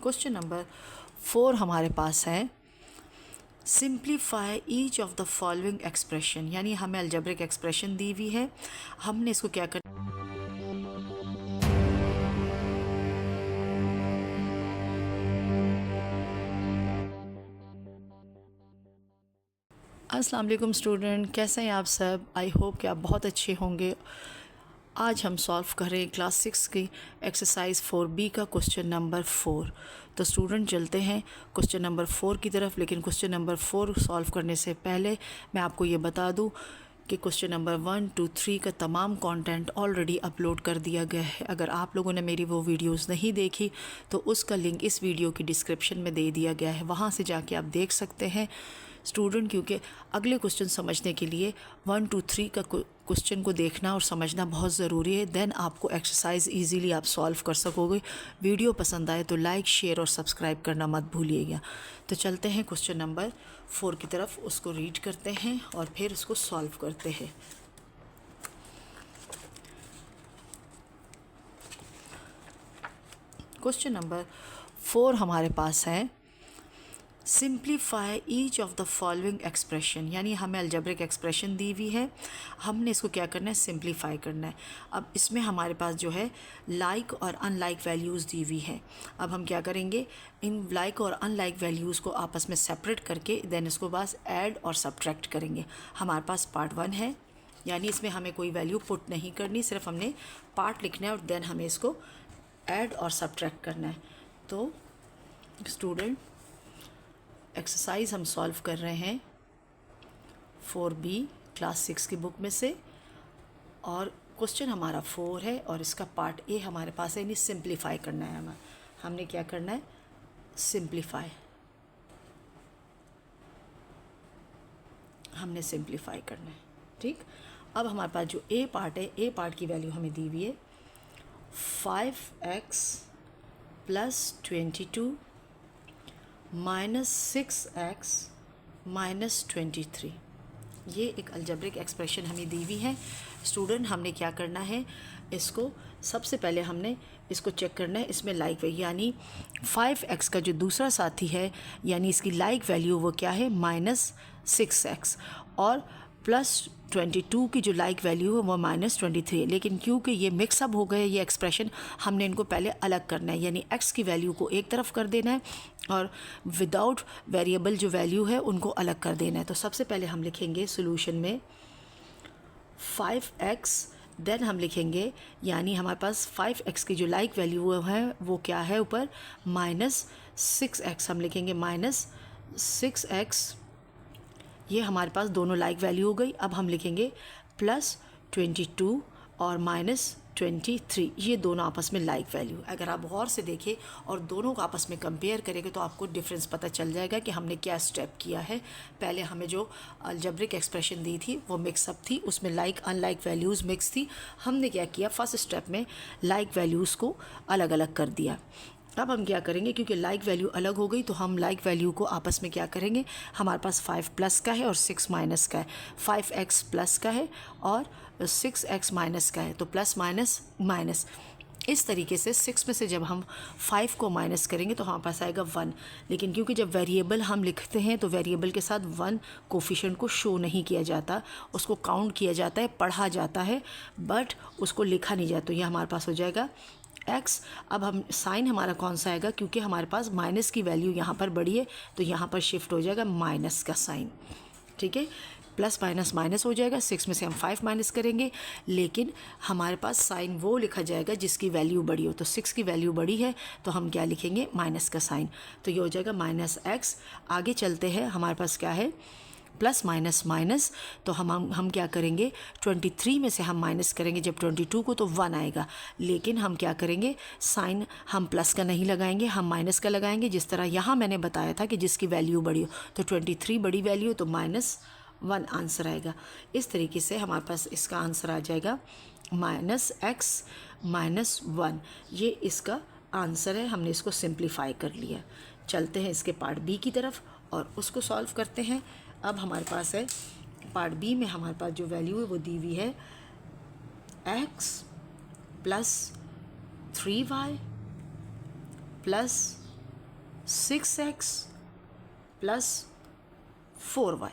Question number 4 हमारे पास है simplify each of the following expression, यानी हमें अलजेब्रिक एक्सप्रेशन दी हुई है, हमने इसको क्या कर अस्सलाम वालेकुम स्टूडेंट, कैसे हैं आप सब। आई होप कि आप बहुत अच्छे होंगे। आज हम सॉल्व कर रहे हैं क्लास 6 की एक्सरसाइज 4B का क्वेश्चन नंबर 4। तो स्टूडेंट चलते हैं क्वेश्चन नंबर 4 की तरफ। लेकिन क्वेश्चन नंबर 4 सॉल्व करने से पहले मैं आपको ये बता दूं कि क्वेश्चन नंबर 1 2 3 का तमाम कंटेंट ऑलरेडी अपलोड कर दिया गया है। अगर आप लोगों ने मेरी वो वीडियोस नहीं देखी तो उसका लिंक इस वीडियो की डिस्क्रिप्शन में दे दिया गया है, वहाँ से जाके आप देख सकते हैं स्टूडेंट। क्योंकि अगले क्वेश्चन समझने के लिए 1 2 3 का क्वेश्चन को देखना और समझना बहुत ज़रूरी है। देन आपको एक्सरसाइज इजीली आप सॉल्व कर सकोगे। वीडियो पसंद आए तो लाइक शेयर और सब्सक्राइब करना मत भूलिएगा। तो चलते हैं क्वेश्चन नंबर 4 की तरफ, उसको रीड करते हैं और फिर उसको सॉल्व करते हैं। क्वेश्चन नंबर 4 हमारे पास है simplify each of the following expression, यानी हमें अलजेब्रिक एक्सप्रेशन दी हुई है, हमने इसको क्या करना है, सिंप्लीफाई करना है। अब इसमें हमारे पास जो है लाइक और अनलाइक वैल्यूज़ दी हुई हैं। अब हम क्या करेंगे, इन लाइक और अनलाइक वैल्यूज़ को आपस में सेपरेट करके देन इसको बस ऐड और सब्ट्रैक्ट करेंगे। हमारे पास पार्ट 1 है, यानी इसमें हमें कोई वैल्यू पुट नहीं करनी, सिर्फ हमने पार्ट लिखना है और देन हमें इसको ऐड और सब्ट्रैक्ट करना है। तो स्टूडेंट एक्सरसाइज हम सॉल्व कर रहे हैं 4B क्लास 6 की बुक में से, और क्वेश्चन हमारा 4 है और इसका पार्ट ए हमारे पास है, यानी सिंप्लीफाई करना है। हमने क्या करना है, सिंप्लीफाई, हमने सिंप्लीफाई करना है। ठीक, अब हमारे पास जो ए पार्ट है, ए पार्ट की वैल्यू हमें दी हुई है 5x + 22 -6x - 23। ये एक अलजेब्रिक एक्सप्रेशन हमें दी हुई है। स्टूडेंट हमने क्या करना है, इसको सबसे पहले हमने इसको चेक करना है, इसमें लाइक वैल्यू यानी 5x का जो दूसरा साथी है यानी इसकी लाइक वैल्यू वो क्या है, -6x, और +22 की जो लाइक वैल्यू है वो -23 है। लेकिन क्योंकि ये मिक्सअप हो गए ये एक्सप्रेशन, हमने इनको पहले अलग करना है, यानी x की वैल्यू को एक तरफ कर देना है और विदाउट वेरिएबल जो वैल्यू है उनको अलग कर देना है। तो सबसे पहले हम लिखेंगे सॉल्यूशन में 5x, देन हम लिखेंगे यानी हमारे पास 5x की जो लाइक वैल्यू है वो क्या है ऊपर, -6x, हम लिखेंगे -6x। ये हमारे पास दोनों लाइक वैल्यू हो गई। अब हम लिखेंगे +22 और -23, ये दोनों आपस में लाइक वैल्यू। अगर आप गौर से देखें और दोनों को आपस में कंपेयर करेंगे तो आपको डिफरेंस पता चल जाएगा कि हमने क्या स्टेप किया है। पहले हमें जो अलजेब्रिक एक्सप्रेशन दी थी वो मिक्सअप थी, उसमें लाइक अनलाइक वैल्यूज़ मिक्स थी। हमने क्या किया, फर्स्ट स्टेप में लाइक वैल्यूज़ को अलग अलग कर दिया। अब हम क्या करेंगे, क्योंकि लाइक वैल्यू अलग हो गई तो हम लाइक वैल्यू को आपस में क्या करेंगे, हमारे पास 5 प्लस का है और 6 माइनस का है, 5x प्लस का है और 6x माइनस का है, तो प्लस माइनस माइनस। इस तरीके से 6 में से जब हम 5 को माइनस करेंगे तो हमारे पास आएगा 1। लेकिन क्योंकि जब वेरिएबल हम लिखते हैं तो वेरिएबल के साथ 1 कोफिशिएंट को शो नहीं किया जाता, उसको काउंट किया जाता है, पढ़ा जाता है, बट उसको लिखा नहीं जाता। तो ये हमारे पास हो जाएगा x। अब हम साइन हमारा कौन सा आएगा, क्योंकि हमारे पास माइनस की वैल्यू यहाँ पर बढ़ी है तो यहाँ पर शिफ्ट हो जाएगा माइनस का साइन। ठीक है, प्लस माइनस माइनस हो जाएगा, 6 में से हम 5 माइनस करेंगे, लेकिन हमारे पास साइन वो लिखा जाएगा जिसकी वैल्यू बड़ी हो। तो 6 की वैल्यू बड़ी है तो हम क्या लिखेंगे, माइनस का साइन, तो ये हो जाएगा -x। आगे चलते हैं, हमारे पास क्या है, प्लस माइनस माइनस, तो हम क्या करेंगे, 23 में से हम माइनस करेंगे जब 22 को तो 1 आएगा। लेकिन हम क्या करेंगे, साइन हम प्लस का नहीं लगाएंगे, हम माइनस का लगाएंगे। जिस तरह यहाँ मैंने बताया था कि जिसकी वैल्यू बड़ी हो, तो 23 बड़ी वैल्यू तो -1 आंसर आएगा। इस तरीके से हमारे पास इसका आंसर आ जाएगा -x - 1। ये इसका आंसर है, हमने इसको सिंप्लीफाई कर लिया। चलते हैं इसके पार्ट बी की तरफ और उसको सॉल्व करते हैं। अब हमारे पास है पार्ट बी में, हमारे पास जो वैल्यू है वो दी हुई है x + 3y + 6x plus 4y।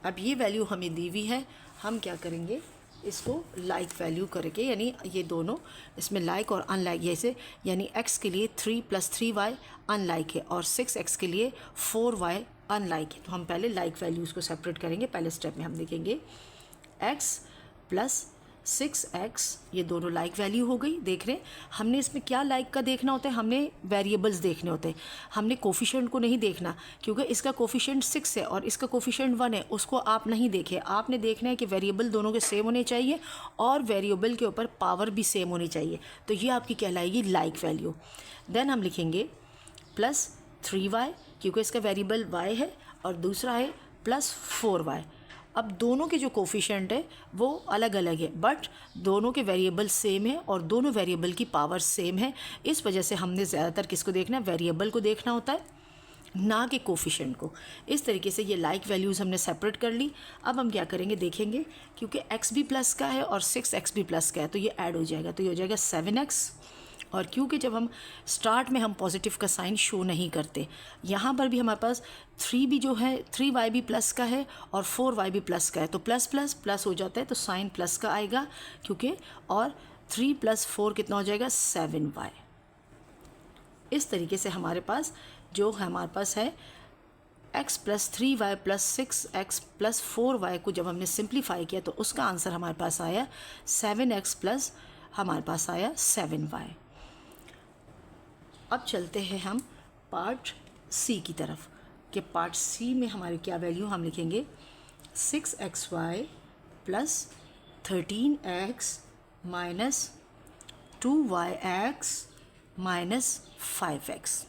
अब ये वैल्यू हमें दी हुई है, हम क्या करेंगे, इसको लाइक वैल्यू करके, यानी ये दोनों इसमें लाइक और अनलाइक, जैसे यानी x के लिए 3 + 3y अनलाइक है और 6x के लिए 4y अनलाइक है। तो हम पहले लाइक वैल्यूज़ को सेपरेट करेंगे। पहले स्टेप में हम देखेंगे x प्लस 6x, ये दोनों लाइक वैल्यू हो गई। देख रहे हैं हमने इसमें क्या लाइक का देखना होता है, हमने वेरिएबल्स देखने होते हैं, हमने कोफिशिएंट को नहीं देखना, क्योंकि इसका कोफिशिएंट 6 है और इसका कोफिशिएंट 1 है, उसको आप नहीं देखें। आपने देखना है कि वेरिएबल दोनों के सेम होने चाहिए और वेरिएबल के ऊपर पावर भी सेम होनी चाहिए, तो ये आपकी कहलाएगी लाइक वैल्यू। देन हम लिखेंगे प्लस 3y, क्योंकि इसका वेरिएबल y है, और दूसरा है प्लस 4y। अब दोनों के जो कोफिशिएंट है वो अलग अलग है, बट दोनों के वेरिएबल सेम है और दोनों वेरिएबल की पावर सेम है। इस वजह से हमने ज़्यादातर किसको देखना है, वेरिएबल को देखना होता है, ना कि कोफिशिएंट को। इस तरीके से ये लाइक वैल्यूज़ हमने सेपरेट कर ली। अब हम क्या करेंगे, देखेंगे क्योंकि x भी प्लस का है और 6x भी प्लस का है, तो ये ऐड हो जाएगा, तो ये हो जाएगा 7x। और क्योंकि जब हम स्टार्ट में हम पॉजिटिव का साइन शो नहीं करते, यहाँ पर भी हमारे पास 3 भी जो है 3y भी प्लस का है और 4y भी प्लस का है, तो प्लस प्लस प्लस हो जाता है, तो साइन प्लस का आएगा क्योंकि, और 3 + 4 कितना हो जाएगा, 7y। इस तरीके से हमारे पास जो हमारे पास है x + 3y + 6x + 4y को जब हमने सिंप्लीफाई किया तो उसका आंसर हमारे पास आया 7x प्लस हमारे पास आया 7y। अब चलते हैं हम पार्ट सी की तरफ, कि पार्ट सी में हमारी क्या वैल्यू, हम लिखेंगे 6xy plus 13x minus 2yx minus 5x।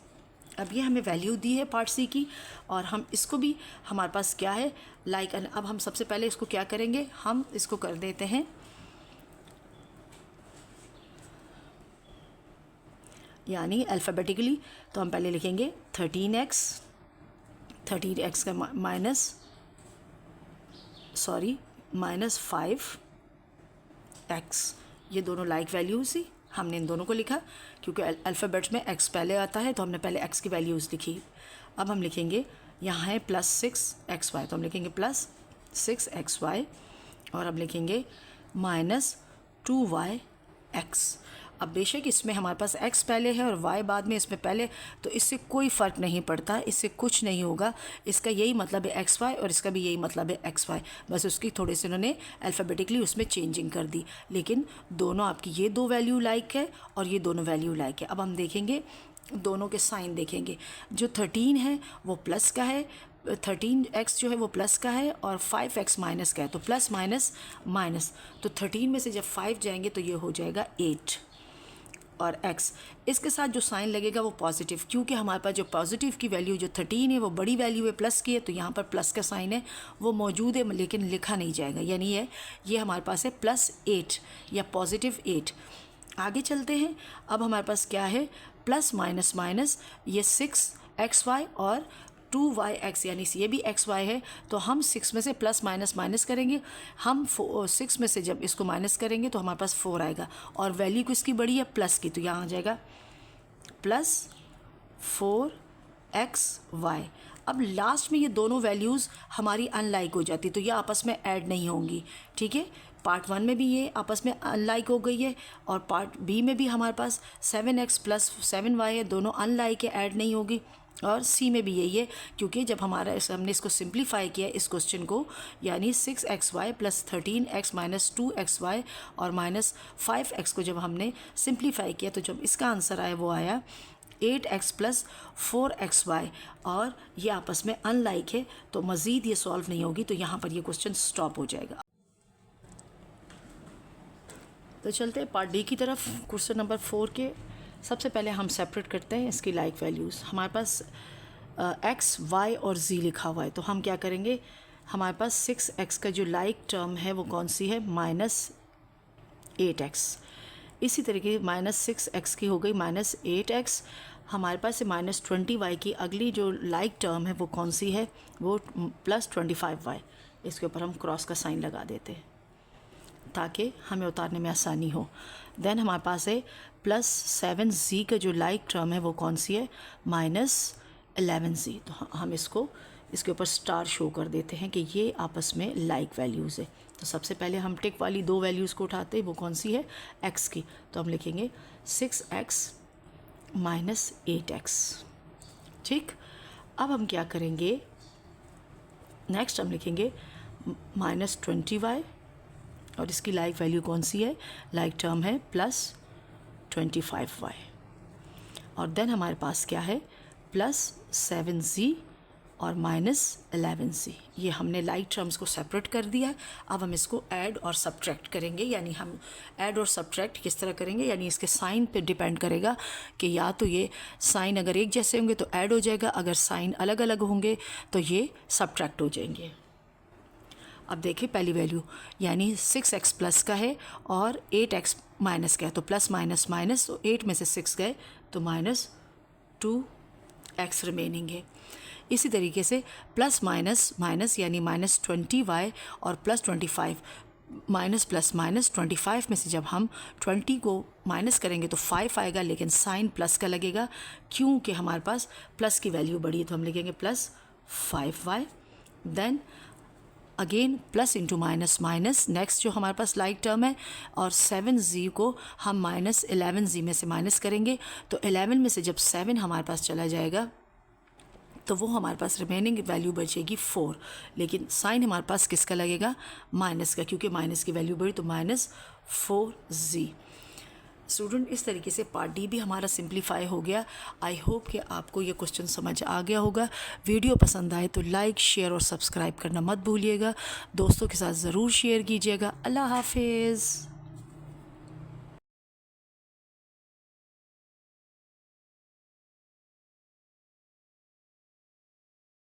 अब ये हमें वैल्यू दी है पार्ट सी की, और हम इसको भी हमारे पास क्या है, लाइक। अब हम सबसे पहले इसको क्या करेंगे, हम इसको कर देते हैं यानी अल्फ़ाबेटिकली। तो हम पहले लिखेंगे 13x का माइनस 5x, ये दोनों लाइक वैल्यूज़ ही हमने इन दोनों को लिखा, क्योंकि अल्फ़ाबेट्स में x पहले आता है तो हमने पहले x की वैल्यूज़ लिखी। अब हम लिखेंगे, यहाँ है प्लस 6xy, तो हम लिखेंगे प्लस 6xy, और अब लिखेंगे माइनस 2yx। अब बेशक इसमें हमारे पास x पहले है और y बाद में इसमें पहले, तो इससे कोई फ़र्क नहीं पड़ता, इससे कुछ नहीं होगा। इसका यही मतलब है xy और इसका भी यही मतलब है xy, बस उसकी थोड़े से उन्होंने अल्फ़ाबेटिकली उसमें चेंजिंग कर दी, लेकिन दोनों आपकी ये दो वैल्यू लाइक है और ये दोनों वैल्यू लाइक है। अब हम देखेंगे दोनों के साइन देखेंगे, जो 13 है वो प्लस का है, 13x जो है वो प्लस का है और 5x माइनस का है, तो प्लस माइनस माइनस, तो 13 में से जब 5 जाएंगे तो ये हो जाएगा 8, और x इसके साथ जो साइन लगेगा वो पॉजिटिव, क्योंकि हमारे पास जो पॉजिटिव की वैल्यू जो 13 है वो बड़ी वैल्यू है प्लस की है, तो यहाँ पर प्लस का साइन है वो मौजूद है लेकिन लिखा नहीं जाएगा, यानी ये हमारे पास है +8 या +8। आगे चलते हैं। अब हमारे पास क्या है, प्लस माइनस माइनस, ये 6xy और 2yx, यानी ये भी xy है, तो हम 6 में से प्लस माइनस माइनस करेंगे, हम 6 में से जब इसको माइनस करेंगे तो हमारे पास 4 आएगा, और वैल्यू किसकी बड़ी है, प्लस की, तो यहाँ आ जाएगा प्लस 4xy। अब लास्ट में ये दोनों वैल्यूज़ हमारी अनलाइक हो जाती, तो ये आपस में ऐड नहीं होंगी, ठीक है। पार्ट 1 में भी ये आपस में अनलाइक हो गई है, और पार्ट बी में भी हमारे पास 7x प्लस 7y है, दोनों अनलाइक है, ऐड नहीं होगी, और सी में भी यही है, क्योंकि जब हमने इसको सिंप्लीफाई किया इस क्वेश्चन को, यानी 6xy plus 13x minus 2xy और माइनस 5x को जब हमने सिंप्लीफाई किया तो जब इसका आंसर आया वो आया 8x प्लस 4xy, और ये आपस में अनलाइक है, तो मज़ीद ये सॉल्व नहीं होगी, तो यहाँ पर ये क्वेश्चन स्टॉप हो जाएगा। तो चलते हैं पार्ट डी की तरफ, क्वेश्चन नंबर 4 के। सबसे पहले हम सेपरेट करते हैं इसकी लाइक वैल्यूज़। हमारे पास x, y और z लिखा हुआ है, तो हम क्या करेंगे, हमारे पास 6x का जो लाइक टर्म है वो कौन सी है, -8x। इसी तरीके -6x की हो गई -8x। हमारे पास -20y की अगली जो लाइक टर्म है वो कौन सी है, वो +25y। इसके ऊपर हम क्रॉस का साइन लगा देते हैं। ताकि हमें उतारने में आसानी हो। देन हमारे पास है प्लस 7z का जो लाइक टर्म है वो कौन सी है, -11z। तो हम इसको इसके ऊपर स्टार शो कर देते हैं कि ये आपस में लाइक वैल्यूज़ है। तो सबसे पहले हम टिक वाली दो वैल्यूज़ को उठाते हैं, वो कौन सी है, x की। तो हम लिखेंगे 6x - 8x। ठीक, अब हम क्या करेंगे, नेक्स्ट हम लिखेंगे -20y और इसकी लाइक वैल्यू कौन सी है, लाइक टर्म है +25y। और देन हमारे पास क्या है, +7z और -11z। ये हमने लाइक टर्म्स को सेपरेट कर दिया है। अब हम इसको ऐड और सब्ट्रैक्ट करेंगे, यानी हम ऐड और सब्ट्रैक्ट किस तरह करेंगे, यानी इसके साइन पे डिपेंड करेगा कि या तो ये साइन अगर एक जैसे होंगे तो ऐड हो जाएगा, अगर साइन अलग अलग होंगे तो ये सब्ट्रैक्ट हो जाएंगे। अब देखिए पहली वैल्यू यानी 6x प्लस का है और 8x माइनस का है, तो प्लस माइनस माइनस, तो 8 में से 6 गए तो -2x रिमेनिंग है। इसी तरीके से प्लस माइनस माइनस यानी -20y और +25 माइनस प्लस -25 में से जब हम 20 को माइनस करेंगे तो 5 आएगा, लेकिन साइन प्लस का लगेगा क्योंकि हमारे पास प्लस की वैल्यू बढ़ी है, तो हम लिखेंगे +5y। Then again plus into minus minus, next जो हमारे पास लाइक टर्म है, और 7z को हम -11z में से माइनस करेंगे, तो 11 में से जब 7 हमारे पास चला जाएगा तो वो हमारे पास रिमेनिंग वैल्यू बचेगी 4, लेकिन साइन हमारे पास किसका लगेगा, माइनस का, क्योंकि माइनस की वैल्यू बढ़ी तो -4z। स्टूडेंट, इस तरीके से पार्ट डी भी हमारा सिंप्लीफाई हो गया। आई होप कि आपको ये क्वेश्चन समझ आ गया होगा। वीडियो पसंद आए तो लाइक, शेयर और सब्सक्राइब करना मत भूलिएगा। दोस्तों के साथ ज़रूर शेयर कीजिएगा। अल्लाह हाफिज़।